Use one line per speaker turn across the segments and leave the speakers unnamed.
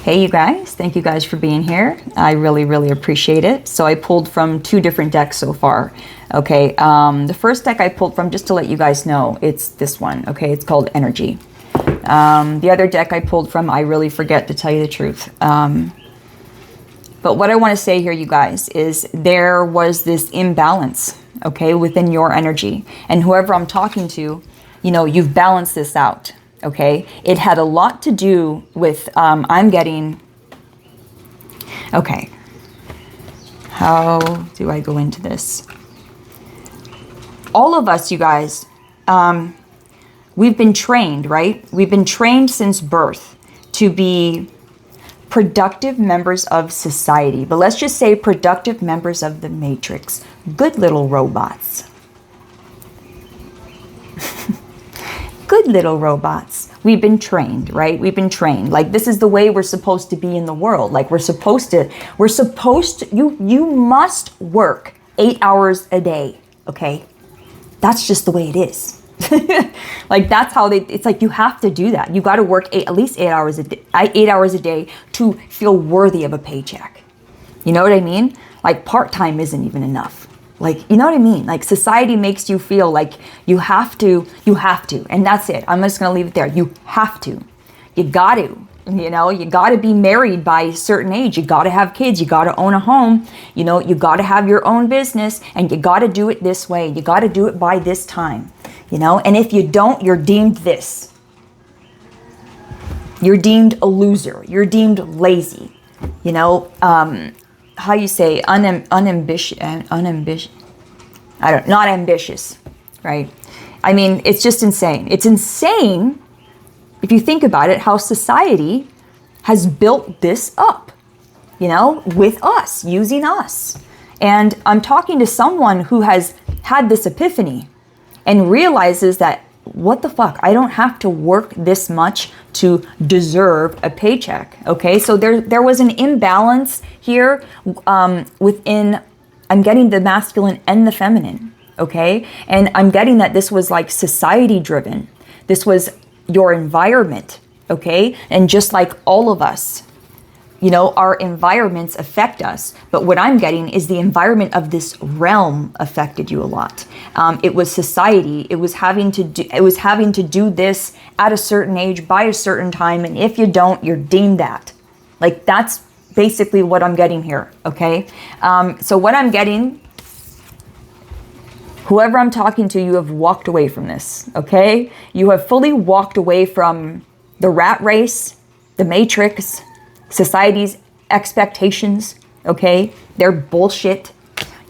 Hey, you guys. Thank you guys for being here. I really, really appreciate it. So I pulled from 2 different decks so far. Okay. The first deck I pulled from, just to let you guys know, it's this one. Okay. It's called Energy. The other deck I pulled from, I really forget, to tell you the truth. But what I want to say here, you guys, is there was this imbalance, okay, within your energy. And whoever I'm talking to, you know, you've balanced this out. Okay, it had a lot to do with, I'm getting, okay, how do I go into this? All of us, you guys, we've been trained, right? We've been trained since birth to be productive members of society. But let's just say productive members of the Matrix. Good little robots. Good little robots. We've been trained, right? We've been trained. Like, this is the way we're supposed to be in the world. Like, we're supposed to, you must work 8 hours a day, okay? That's just the way it is. Like, that's how it's like, you have to do that. You got to work at least 8 hours a day, 8 hours a day to feel worthy of a paycheck. You know what I mean? Like, part-time isn't even enough. Like, you know what I mean? Like, society makes you feel like you have to, and that's it. I'm just going to leave it there. You have to. You got to, you know, you got to be married by a certain age. You got to have kids. You got to own a home. You know, you got to have your own business, and you got to do it this way. You got to do it by this time, you know, and if you don't, you're deemed this. You're deemed a loser. You're deemed lazy, you know, how you say unambitious, not ambitious, right? I mean, it's just insane. It's insane if you think about it, how society has built this up, you know, with us, using us. And I'm talking to someone who has had this epiphany and realizes that, what the fuck? I don't have to work this much to deserve a paycheck. Okay, so there was an imbalance here within. I'm getting the masculine and the feminine. Okay, and I'm getting that this was like society driven. This was your environment. Okay, and just like all of us, you know, our environments affect us. But what I'm getting is the environment of this realm affected you a lot. It was society. It was having to do this at a certain age by a certain time. And if you don't, you're deemed that. Like, that's basically what I'm getting here. Okay. So what I'm getting, whoever I'm talking to, you have walked away from this. Okay. You have fully walked away from the rat race, the Matrix, society's expectations, okay? They're bullshit.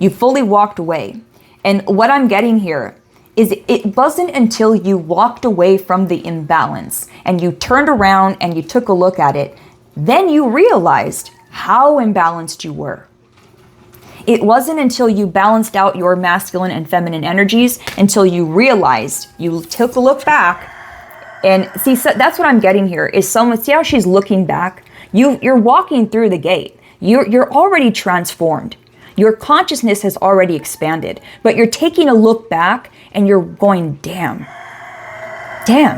You fully walked away. And what I'm getting here is, it wasn't until you walked away from the imbalance and you turned around and you took a look at it, then you realized how imbalanced you were. It wasn't until you balanced out your masculine and feminine energies until you realized, you took a look back. And see, so that's what I'm getting here is someone, see how she's looking back? You're walking through the gate. You're already transformed. Your consciousness has already expanded, but you're taking a look back and you're going, damn,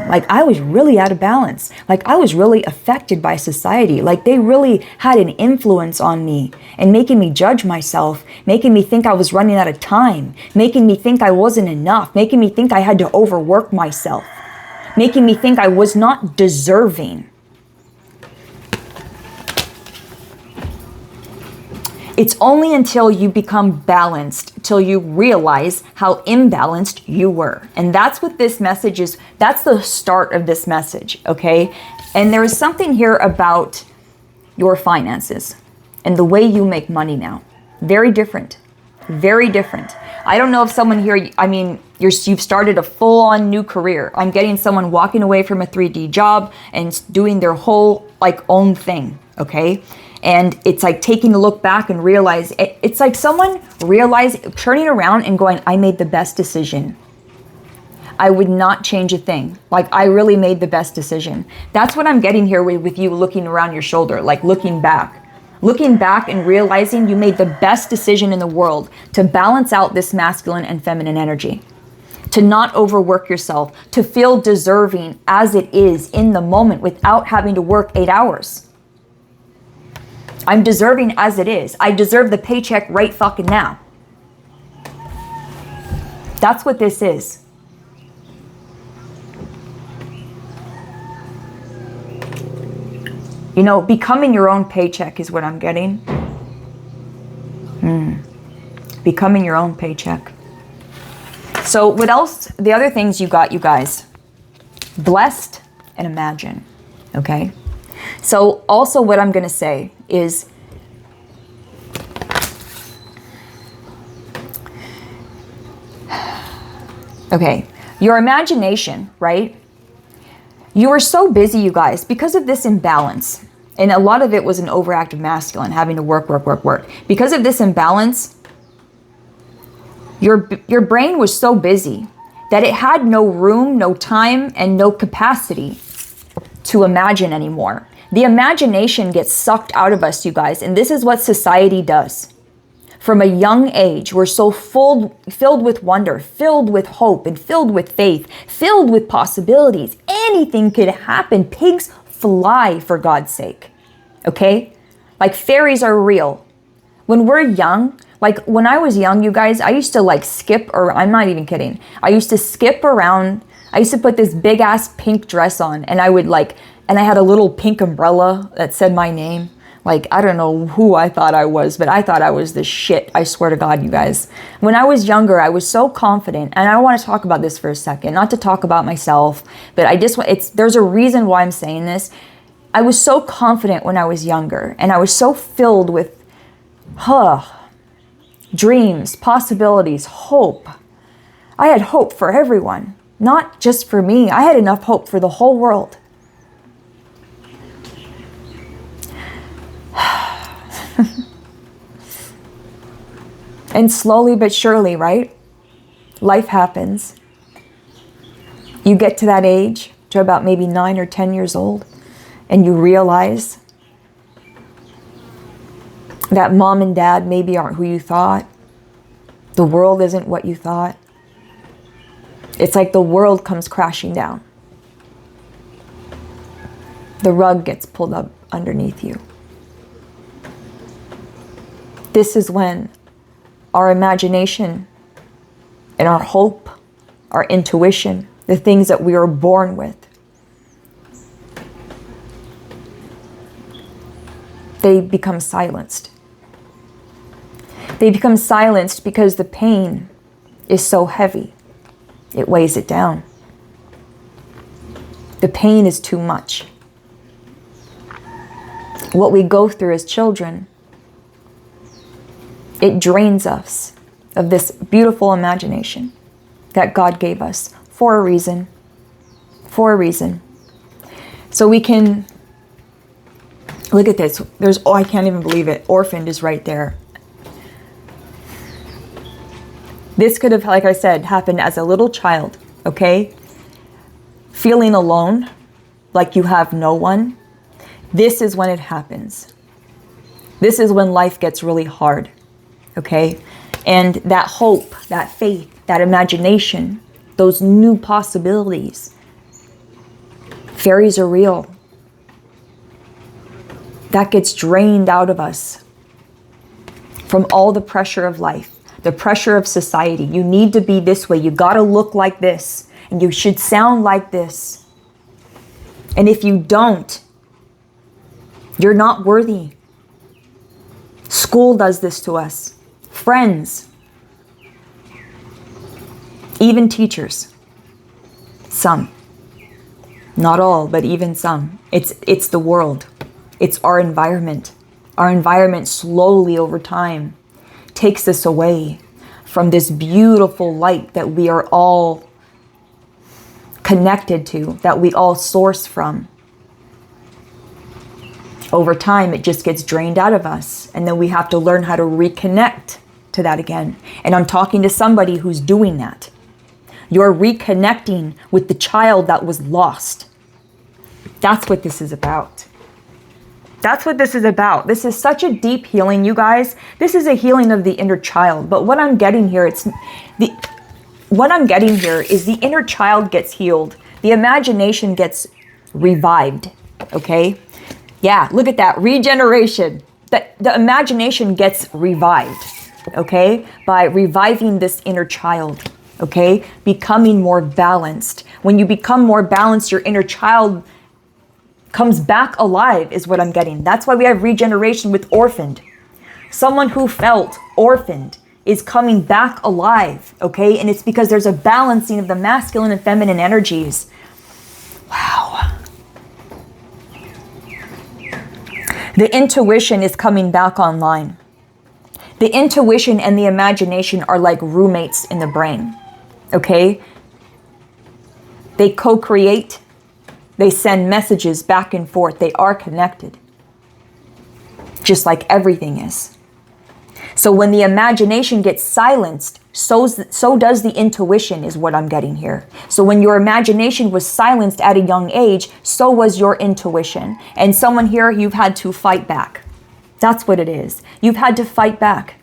like I was really out of balance. Like I was really affected by society. Like they really had an influence on me and making me judge myself, making me think I was running out of time, making me think I wasn't enough, making me think I had to overwork myself, making me think I was not deserving. It's only until you become balanced, till you realize how imbalanced you were. And that's what this message is. That's the start of this message, okay? And there is something here about your finances and the way you make money now. Very different. Very different. I don't know if someone here, I mean, you've started a full-on new career. I'm getting someone walking away from a 3D job and doing their whole like own thing, okay? And it's like taking a look back and realize, it's like someone turning around and going, I made the best decision. I would not change a thing. Like I really made the best decision. That's what I'm getting here with you looking around your shoulder, like looking back and realizing you made the best decision in the world to balance out this masculine and feminine energy, to not overwork yourself, to feel deserving as it is in the moment without having to work 8 hours. I'm deserving as it is. I deserve the paycheck right fucking now. That's what this is. You know, becoming your own paycheck is what I'm getting. Becoming your own paycheck. So what else? The other things you got, you guys. Blessed and imagine. Okay? So also what I'm going to say is, okay, your imagination, right? You were so busy, you guys, because of this imbalance. And a lot of it was an overactive masculine, having to work. Because of this imbalance, your brain was so busy that it had no room, no time, and no capacity to imagine anymore. The imagination gets sucked out of us, you guys, and this is what society does. From a young age, we're so filled with wonder, filled with hope, and filled with faith, filled with possibilities. Anything could happen. Pigs fly, for God's sake. Okay? Like, fairies are real. When we're young, like when I was young, you guys, I used to like skip, or I'm not even kidding. I used to skip around. I used to put this big ass pink dress on, and I would like, and I had a little pink umbrella that said my name. Like, I don't know who I thought I was, but I thought I was the shit. I swear to God, you guys. When I was younger, I was so confident. And I want to talk about this for a second, not to talk about myself, but I just, there's a reason why I'm saying this. I was so confident when I was younger, and I was so filled with, dreams, possibilities, hope. I had hope for everyone, not just for me. I had enough hope for the whole world. And slowly but surely, right? Life happens. You get to that age, to about maybe 9 or 10 years old, and you realize that mom and dad maybe aren't who you thought. The world isn't what you thought. It's like the world comes crashing down. The rug gets pulled up underneath you. This is when our imagination and our hope, our intuition, the things that we are born with, they become silenced. They become silenced because the pain is so heavy. It weighs it down. The pain is too much. What we go through as children, it drains us of this beautiful imagination that God gave us for a reason. For a reason. So we can, look at this. There's, I can't even believe it. Orphaned is right there. This could have, like I said, happened as a little child, okay? Feeling alone, like you have no one. This is when it happens. This is when life gets really hard. Okay? And that hope, that faith, that imagination, those new possibilities. Fairies are real. That gets drained out of us from all the pressure of life, the pressure of society. You need to be this way. You got to look like this. And you should sound like this. And if you don't, you're not worthy. School does this to us. Friends, even teachers, some, not all, but even some. It's the world. It's our environment. Our environment slowly over time takes us away from this beautiful light that we are all connected to, that we all source from. Over time, it just gets drained out of us. And then we have to learn how to reconnect to that again. And I'm talking to somebody who's doing that. You're reconnecting with the child that was lost. That's what this is about. That's what this is about. This is such a deep healing, you guys. This is a healing of the inner child. But what I'm getting here, is the inner child gets healed. The imagination gets revived. Okay? Yeah, look at that. Regeneration. that the imagination gets revived, okay? By reviving this inner child, okay? Becoming more balanced. When you become more balanced, your inner child comes back alive is what I'm getting. That's why we have regeneration with orphaned. Someone who felt orphaned is coming back alive, okay? And it's because there's a balancing of the masculine and feminine energies. Wow. The intuition is coming back online. The intuition and the imagination are like roommates in the brain, okay? They co-create. They send messages back and forth. They are connected, just like everything is. So when the imagination gets silenced, so does the intuition, is what I'm getting here. So when your imagination was silenced at a young age, so was your intuition. And someone here, you've had to fight back. That's what it is. You've had to fight back.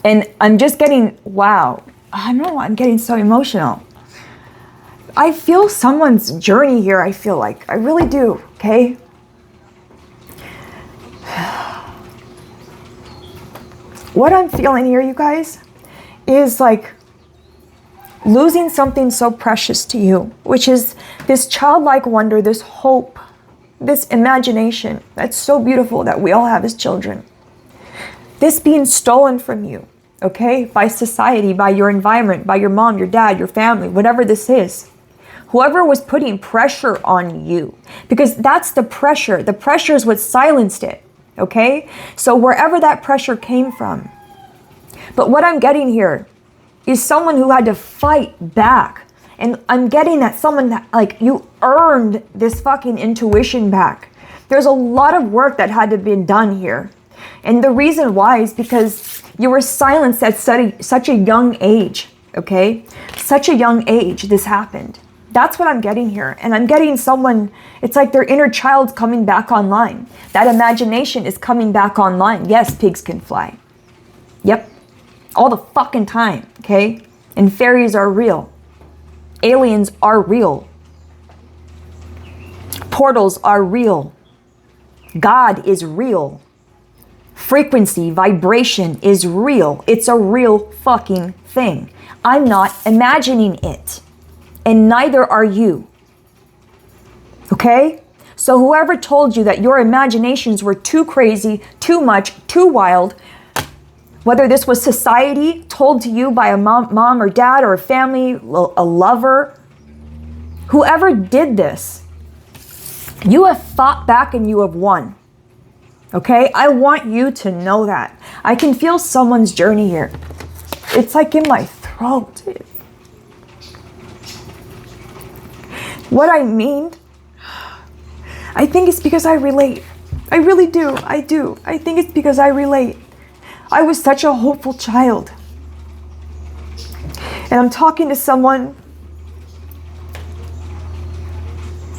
And I'm just getting, wow, I know, I'm getting so emotional. I feel someone's journey here, I feel like. I really do, okay? What I'm feeling here, you guys, is like losing something so precious to you, which is this childlike wonder, this hope, this imagination that's so beautiful that we all have as children. This being stolen from you, okay? By society, by your environment, by your mom, your dad, your family, whatever this is. Whoever was putting pressure on you, because that's the pressure. The pressure is what silenced it, okay? So wherever that pressure came from. But what I'm getting here is someone who had to fight back. And I'm getting that someone that, like, you earned this fucking intuition back. There's a lot of work that had to be done here. And the reason why is because you were silenced at such a young age, okay? Such a young age this happened. That's what I'm getting here. And I'm getting someone, it's like their inner child's coming back online. That imagination is coming back online. Yes, pigs can fly. Yep. All the fucking time, okay? And fairies are real. Aliens are real. Portals are real. God is real. Frequency, vibration is real. It's a real fucking thing. I'm not imagining it. And neither are you. Okay? So whoever told you that your imaginations were too crazy, too much, too wild, whether this was society told to you by a mom or dad or a family, a lover, whoever did this, you have fought back and you have won. Okay? I want you to know that. I can feel someone's journey here. It's like in my throat. What I mean, I think it's because I relate. I really do. I do. I think it's because I relate. I was such a hopeful child. And I'm talking to someone.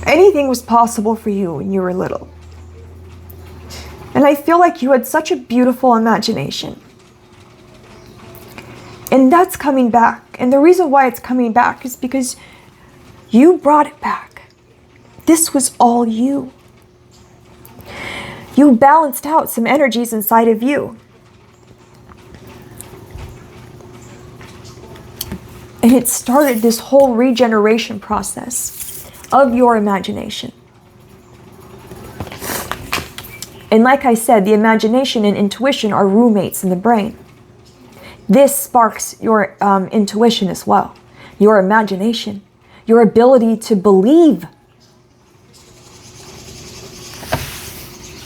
Anything was possible for you when you were little. And I feel like you had such a beautiful imagination. And that's coming back. And the reason why it's coming back is because you brought it back. This was all you. You balanced out some energies inside of you. And it started this whole regeneration process of your imagination. And like I said, the imagination and intuition are roommates in the brain. This sparks your intuition as well, your imagination, your ability to believe.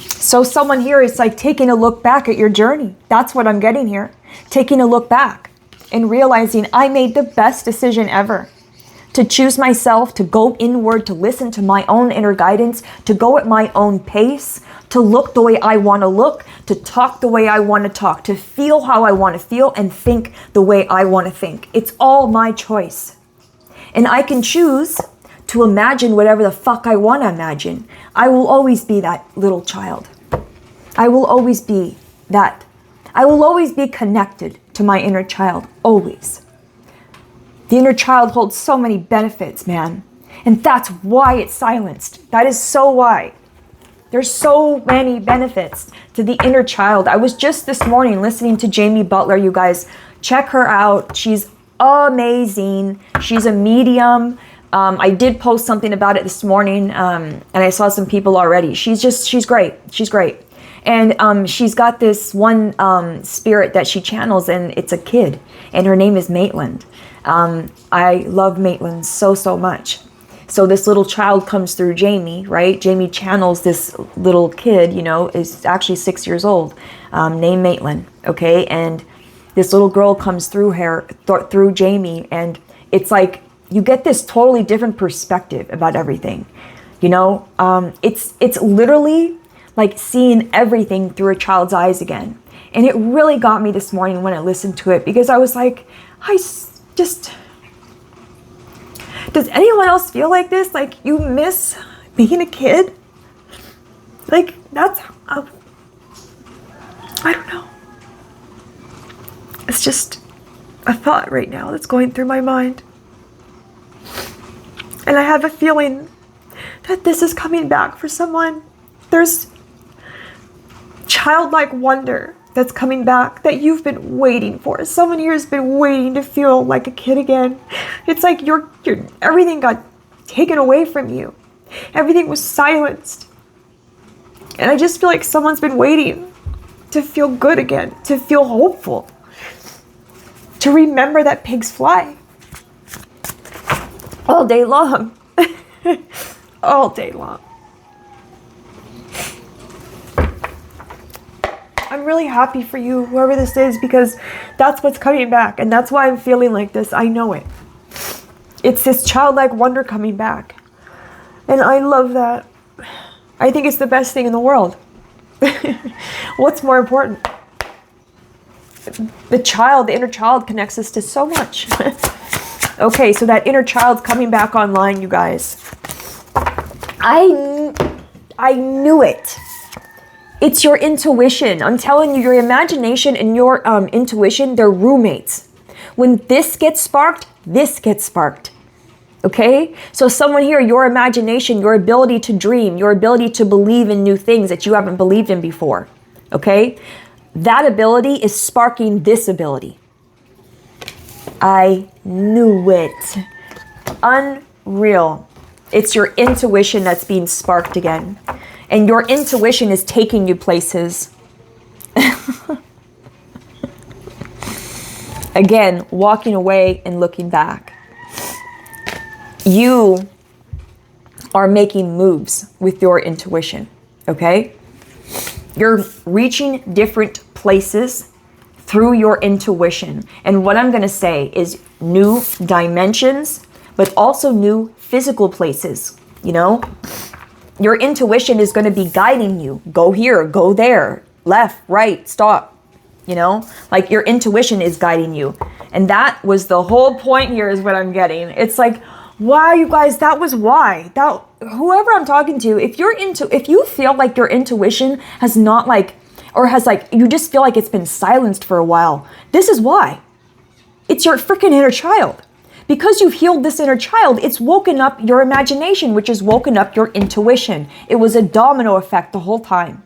So someone here is like taking a look back at your journey. That's what I'm getting here. Taking a look back and realizing I made the best decision ever. To choose myself, to go inward, to listen to my own inner guidance, to go at my own pace, to look the way I want to look, to talk the way I want to talk, to feel how I want to feel, and think the way I want to think. It's all my choice. And I can choose to imagine whatever the fuck I want to imagine. I will always be that little child. I will always be that. I will always be connected to my inner child, always. The inner child holds so many benefits, man. And that's why it's silenced. That is so why. There's so many benefits to the inner child. I was just this morning listening to Jamie Butler, you guys. Check her out. She's amazing. She's a medium. I did post something about it this morning, and I saw some people already. She's great. She's great. And she's got this one spirit that she channels, and it's a kid, and her name is Maitland. I love Maitland so, so much. So this little child comes through Jamie, right? Jamie channels this little kid, is actually 6 years old, named Maitland, okay? And this little girl comes through her, through Jamie, and it's like you get this totally different perspective about everything, It's literally like seeing everything through a child's eyes again. And it really got me this morning when I listened to it, because I was like, does anyone else feel like this? Like you miss being a kid? Like that's, I don't know. It's just a thought right now that's going through my mind. And I have a feeling that this is coming back for someone. There's childlike wonder that's coming back that you've been waiting for. Someone here has been waiting to feel like a kid again. It's like your everything got taken away from you. Everything was silenced. And I just feel like someone's been waiting to feel good again, to feel hopeful, to remember that pigs fly all day long. All day long. I'm really happy for you, whoever this is, because that's what's coming back. And that's why I'm feeling like this. I know it. It's this childlike wonder coming back. And I love that. I think it's the best thing in the world. What's more important? The inner child connects us to so much. Okay, so that inner child's coming back online, you guys. I knew it. It's your intuition. I'm telling you, your imagination and your intuition, they're roommates. When this gets sparked, this gets sparked. Okay? So someone here, your imagination, your ability to dream, your ability to believe in new things that you haven't believed in before. Okay? That ability is sparking this ability. I knew it. Unreal. It's your intuition that's being sparked again. And your intuition is taking you places. Again, walking away and looking back. You are making moves with your intuition, okay? You're reaching different places through your intuition. And what I'm going to say is new dimensions, but also new physical places, Your intuition is going to be guiding you. Go here, go there, left, right, stop. Like your intuition is guiding you. And that was the whole point here is what I'm getting. It's like, wow, you guys, that was why. Whoever I'm talking to, if you feel like your intuition has not you just feel like it's been silenced for a while, this is why. It's your freaking inner child. Because you've healed this inner child, it's woken up your imagination, which has woken up your intuition. It was a domino effect the whole time.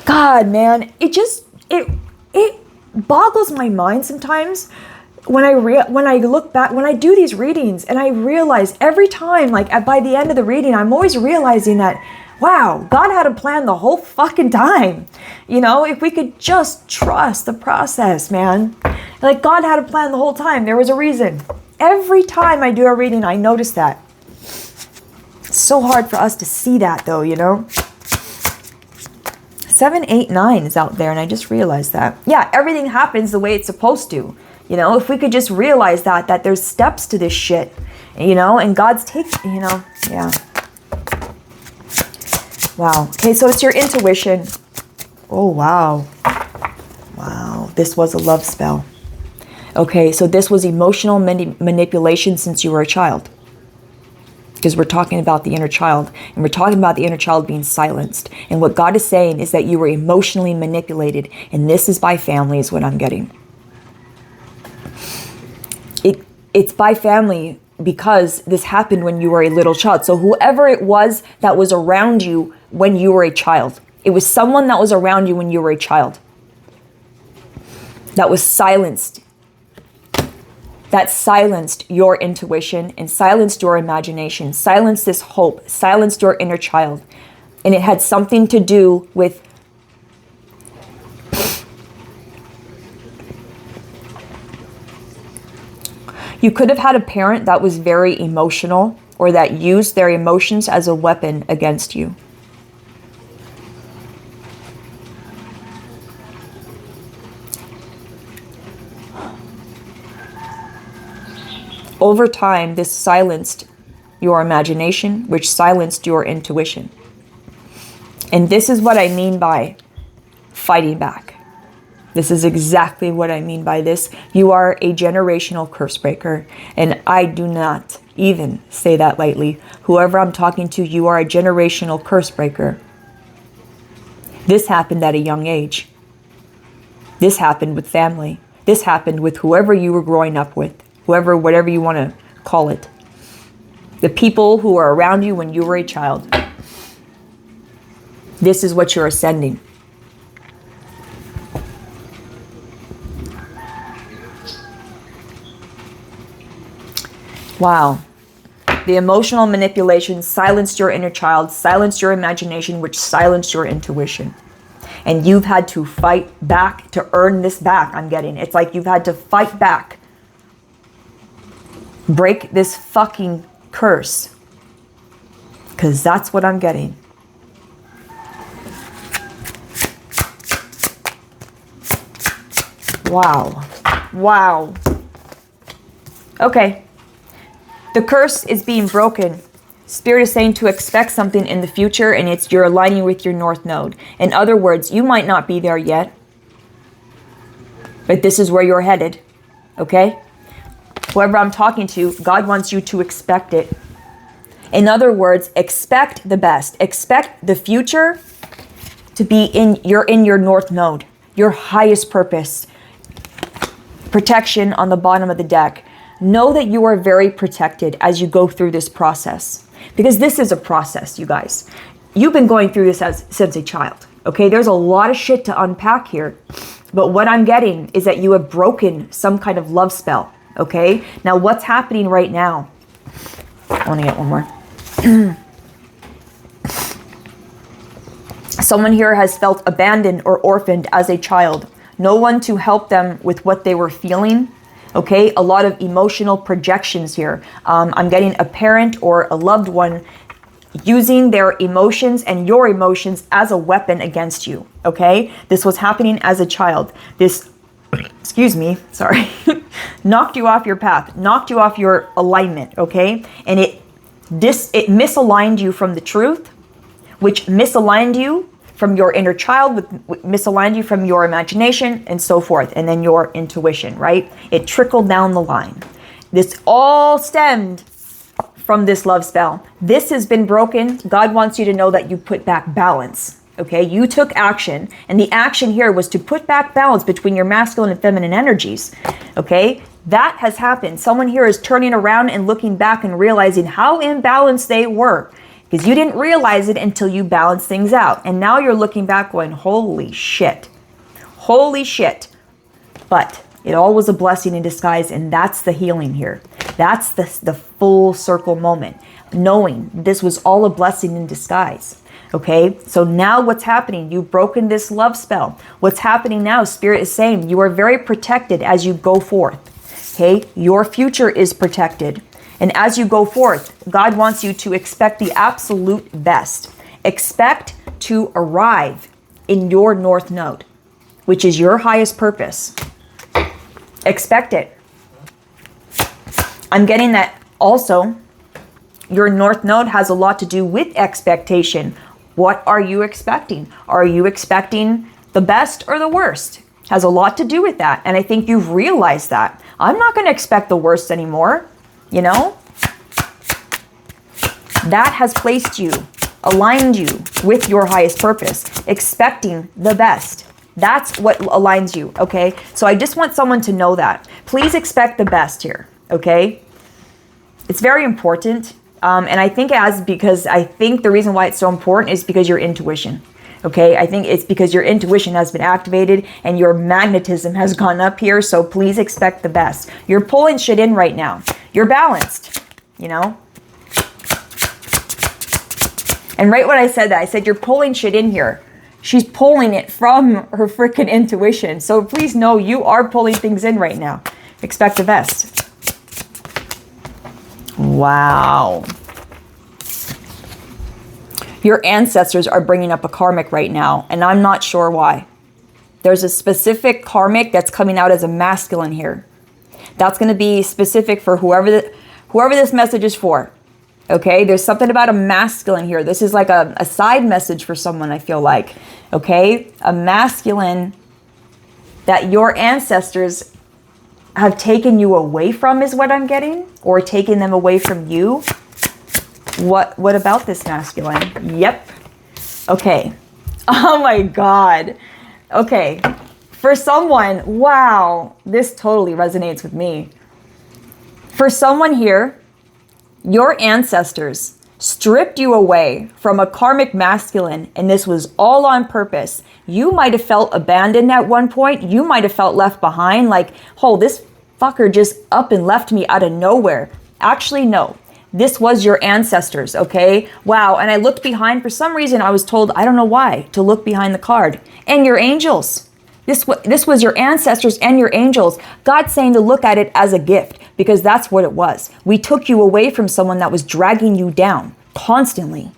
God, man, it boggles my mind sometimes when I look back, when I do these readings, and I realize every time, by the end of the reading, I'm always realizing that, wow, God had a plan the whole fucking time. If we could just trust the process, man. God had a plan the whole time. There was a reason. Every time I do a reading, I notice that. It's so hard for us to see that, though, 7, 8, 9 is out there, and I just realized that. Yeah, everything happens the way it's supposed to. If we could just realize that there's steps to this shit, and God's taking, yeah. Wow. Okay, so it's your intuition. Oh, wow. Wow, this was a love spell. Okay, so this was emotional manipulation since you were a child. Because we're talking about the inner child, and we're talking about the inner child being silenced. And what God is saying is that you were emotionally manipulated, and this is by family is what I'm getting. It's by family because this happened when you were a little child. So whoever it was that was around you when you were a child. It was someone that was around you when you were a child. That was silenced. That silenced your intuition and silenced your imagination, silenced this hope, silenced your inner child. And it had something to do with you could have had a parent that was very emotional or that used their emotions as a weapon against you. Over time, this silenced your imagination, which silenced your intuition. And this is what I mean by fighting back. This is exactly what I mean by this. You are a generational curse breaker, and I do not even say that lightly. Whoever I'm talking to, you are a generational curse breaker. This happened at a young age. This happened with family. This happened with whoever you were growing up with, whoever, whatever you want to call it. The people who were around you when you were a child. This is what you're ascending. Wow. The emotional manipulation silenced your inner child, silenced your imagination, which silenced your intuition. And you've had to fight back to earn this back, I'm getting. It's like you've had to fight back. Break this fucking curse. Because that's what I'm getting. Wow. Wow. Okay. The curse is being broken. Spirit is saying to expect something in the future, and it's you're aligning with your North Node. In other words, you might not be there yet, but this is where you're headed. Okay? Whoever I'm talking to, God wants you to expect it. In other words, expect the best. Expect the future to be in your North Node, your highest purpose. Protection on the bottom of the deck. Know that you are very protected as you go through this process. Because this is a process, you guys. You've been going through this since a child. Okay, there's a lot of shit to unpack here. But what I'm getting is that you have broken some kind of love spell. Okay, now what's happening right now? I want to get one more. Someone here has felt abandoned or orphaned as a child. No one to help them with what they were feeling. Okay, a lot of emotional projections here. I'm getting a parent or a loved one using their emotions and your emotions as a weapon against you. Okay, this was happening as a child. This, excuse me, sorry, knocked you off your path, knocked you off your alignment. Okay, and it misaligned you from the truth, which misaligned you from your inner child, misaligned you from your imagination, and so forth, and then your intuition, right? It trickled down the line. This all stemmed from this love spell. This has been broken. God wants you to know that you put back balance, okay? You took action, and the action here was to put back balance between your masculine and feminine energies, okay? That has happened. Someone here is turning around and looking back and realizing how imbalanced they were. Because you didn't realize it until you balanced things out. And now you're looking back going, holy shit. Holy shit. But it all was a blessing in disguise, and that's the healing here. That's the full circle moment. Knowing this was all a blessing in disguise. Okay? So now what's happening? You've broken this love spell. What's happening now? Spirit is saying you are very protected as you go forth. Okay? Your future is protected. And as you go forth, God wants you to expect the absolute best. Expect to arrive in your North Node, which is your highest purpose. Expect it. I'm getting that also your North Node has a lot to do with expectation. What are you expecting? Are you expecting the best or the worst? Has a lot to do with that. And I think you've realized that. I'm not going to expect the worst anymore. You know, that has placed you, aligned you with your highest purpose, expecting the best. That's what aligns you, okay? So I just want someone to know that. Please expect the best here, okay? It's very important. And I think because I think the reason why it's so important is because your intuition. Okay, I think it's because your intuition has been activated and your magnetism has gone up here. So please expect the best. You're pulling shit in right now. You're balanced, you know? And right when I said that, I said you're pulling shit in here. She's pulling it from her freaking intuition. So please know you are pulling things in right now. Expect the best. Wow. Your ancestors are bringing up a karmic right now, and I'm not sure why. There's a specific karmic that's coming out as a masculine here. That's going to be specific for whoever this message is for. Okay, there's something about a masculine here. This is like a side message for someone, I feel like. Okay, a masculine that your ancestors have taken you away from is what I'm getting, or taken them away from you. What about this masculine? Yep. Okay. Oh my God. Okay. For someone, wow, this totally resonates with me. For someone here, your ancestors stripped you away from a karmic masculine, and this was all on purpose. You might have felt abandoned at one point. You might have felt left behind, like, oh, this fucker just up and left me out of nowhere. Actually, no. This was your ancestors, okay? Wow, and I looked behind. For some reason, I was told, I don't know why, to look behind the card. And your angels. This was your ancestors and your angels. God's saying to look at it as a gift, because that's what it was. We took you away from someone that was dragging you down constantly.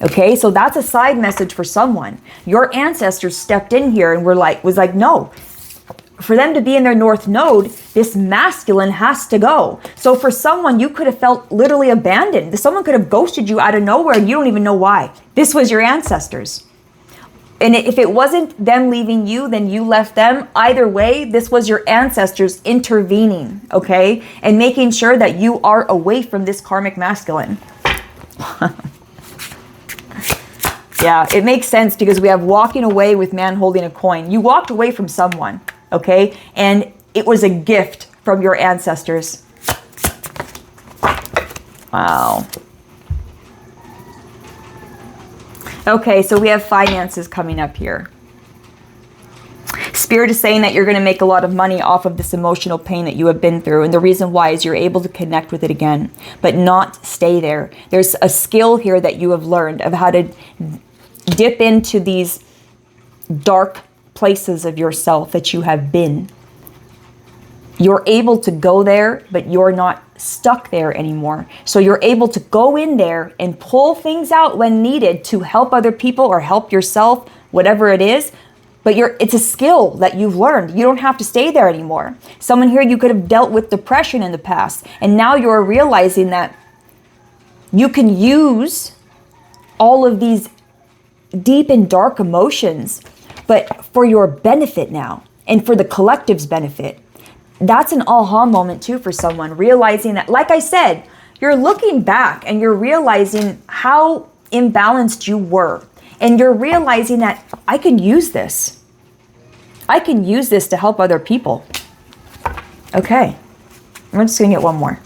Okay, so that's a side message for someone. Your ancestors stepped in here and was like, no. For them to be in their north node, this masculine has to go. So for someone, you could have felt literally abandoned. Someone could have ghosted you out of nowhere and you don't even know why. This was your ancestors. And if it wasn't them leaving you, then you left them. Either way, this was your ancestors intervening, okay? And making sure that you are away from this karmic masculine. Yeah, it makes sense because we have walking away with man holding a coin. You walked away from someone. Okay, and it was a gift from your ancestors. Wow. Okay, so we have finances coming up here. Spirit is saying that you're going to make a lot of money off of this emotional pain that you have been through. And the reason why is you're able to connect with it again, but not stay there. There's a skill here that you have learned of how to dip into these dark places of yourself that you have been. You're able to go there, but you're not stuck there anymore. So you're able to go in there and pull things out when needed to help other people or help yourself, whatever it is. But it's a skill that you've learned. You don't have to stay there anymore. Someone here, you could have dealt with depression in the past, and now you're realizing that you can use all of these deep and dark emotions, but for your benefit now and for the collective's benefit. That's an aha moment too for someone, realizing that, like I said, you're looking back and you're realizing how imbalanced you were. And you're realizing that I can use this. I can use this to help other people. Okay, I'm just gonna get one more.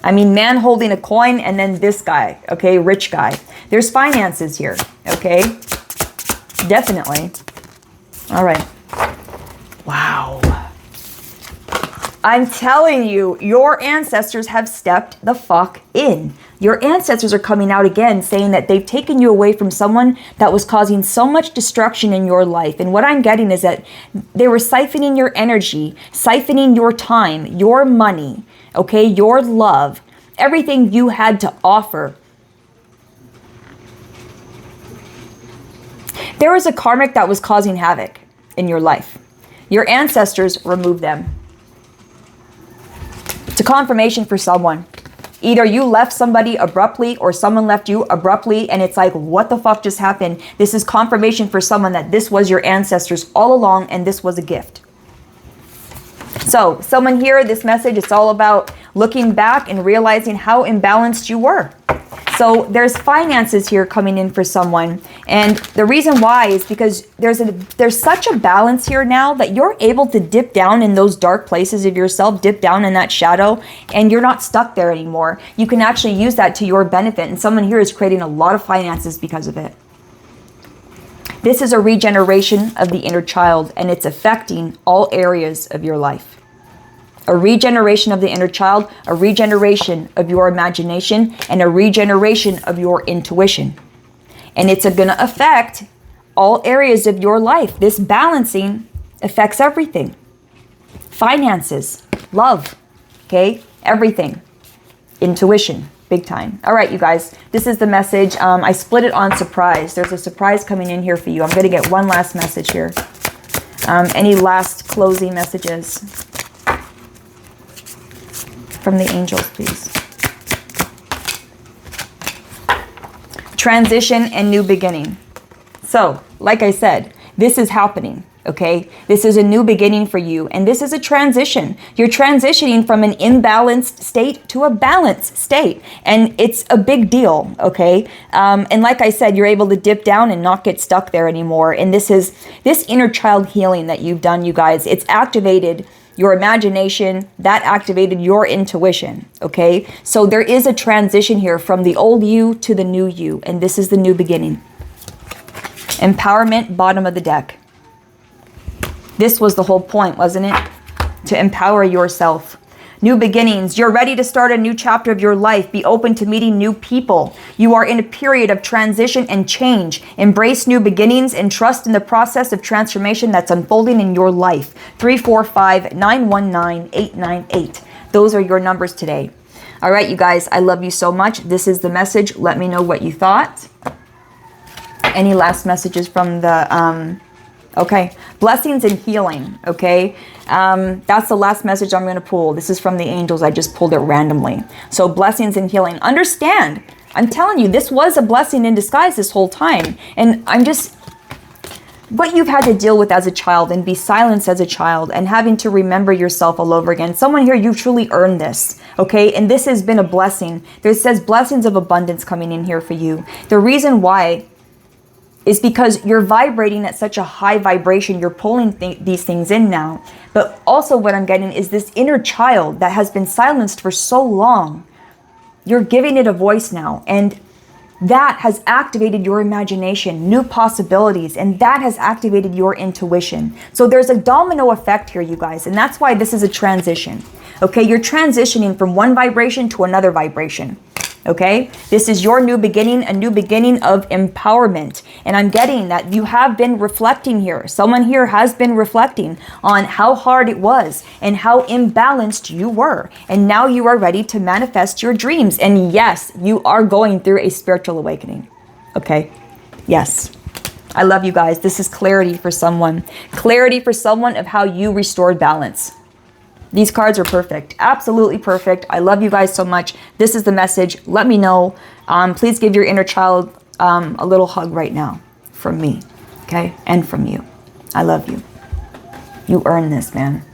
I mean, man holding a coin and then this guy, okay, rich guy. There's finances here, okay? Definitely. All right. Wow. I'm telling you, your ancestors have stepped the fuck in. Your ancestors are coming out again saying that they've taken you away from someone that was causing so much destruction in your life. And what I'm getting is that they were siphoning your energy, siphoning your time, your money, okay, your love, everything you had to offer. There was a karmic that was causing havoc in your life. Your ancestors removed them. It's a confirmation for someone. Either you left somebody abruptly or someone left you abruptly, and it's like, what the fuck just happened? This is confirmation for someone that this was your ancestors all along and this was a gift. So someone here, this message, it's all about looking back and realizing how imbalanced you were. So there's finances here coming in for someone. And the reason why is because there's such a balance here now that you're able to dip down in those dark places of yourself, dip down in that shadow, and you're not stuck there anymore. You can actually use that to your benefit. And someone here is creating a lot of finances because of it. This is a regeneration of the inner child, and it's affecting all areas of your life. A regeneration of the inner child, a regeneration of your imagination, and a regeneration of your intuition. And it's going to affect all areas of your life. This balancing affects everything. Finances, love, okay? Everything. Intuition, big time. All right, you guys, this is the message. I split it on surprise. There's a surprise coming in here for you. I'm going to get one last message here. Any last closing messages from the angels, please? Transition and new beginning. So, like I said, this is happening, okay? This is a new beginning for you, and this is a transition. You're transitioning from an imbalanced state to a balanced state, and it's a big deal, okay? And like I said, you're able to dip down and not get stuck there anymore. And this inner child healing that you've done, you guys, it's activated your imagination, that activated your intuition, okay? So there is a transition here from the old you to the new you, and this is the new beginning. Empowerment, bottom of the deck. This was the whole point, wasn't it? To empower yourself. New beginnings. You're ready to start a new chapter of your life. Be open to meeting new people. You are in a period of transition and change. Embrace new beginnings and trust in the process of transformation that's unfolding in your life. 345-919-898. Those are your numbers today. All right, you guys, I love you so much. This is the message. Let me know what you thought. Any last messages from the... Okay, blessings and healing, okay? That's the last message I'm going to pull. This is from the angels. I just pulled it randomly. So blessings and healing. Understand, I'm telling you, this was a blessing in disguise this whole time. And what you've had to deal with as a child and be silenced as a child and having to remember yourself all over again. Someone here, you've truly earned this, okay? And this has been a blessing. There says blessings of abundance coming in here for you. The reason why is because you're vibrating at such a high vibration. You're pulling these things in now. But also what I'm getting is this inner child that has been silenced for so long. You're giving it a voice now. And that has activated your imagination, new possibilities, and that has activated your intuition. So there's a domino effect here, you guys. And that's why this is a transition. Okay, you're transitioning from one vibration to another vibration. Okay, this is your new beginning, a new beginning of empowerment. And I'm getting that you have been reflecting here. Someone here has been reflecting on how hard it was and how imbalanced you were. And now you are ready to manifest your dreams. And yes, you are going through a spiritual awakening. Okay, yes. I love you guys. This is clarity for someone. Clarity for someone of how you restored balance. These cards are perfect. Absolutely perfect. I love you guys so much. This is the message. Let me know. Please give your inner child a little hug right now from me, okay? And from you. I love you. You earned this, man.